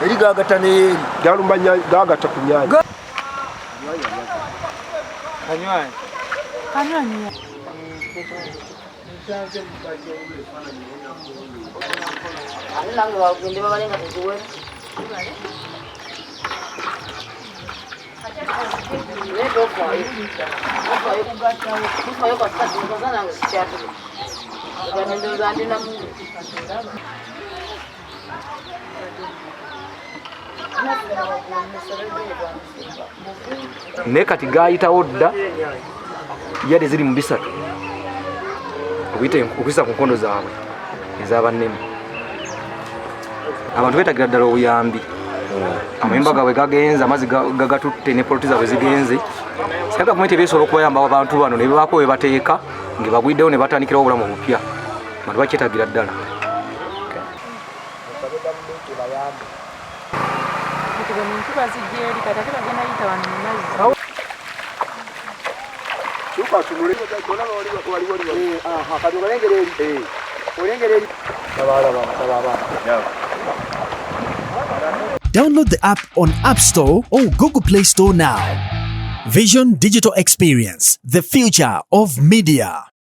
eri gagatta ne galumbanya gagatta ku nyanja Kanywanyi. Nange wagende babalenga teziwera. ne kati gaayitawo dda yade ziri mu bisatu okuyisa ku nkondo zaabwe ez'abanneme abantu beetagira ddala obuyambi amayumba gaabwe gagenze amazzi gagatutte ne poloti zaabwe zigenze sia gavumenti ebeesobola okubayamba abantu bano ne bebaako we bateeka nga bagwiddewo ne batandikirawo obulamu obupya bantu bakyetagira ddala Download the app on App Store or Google Play Store now. Vision Digital Experience, the future of media.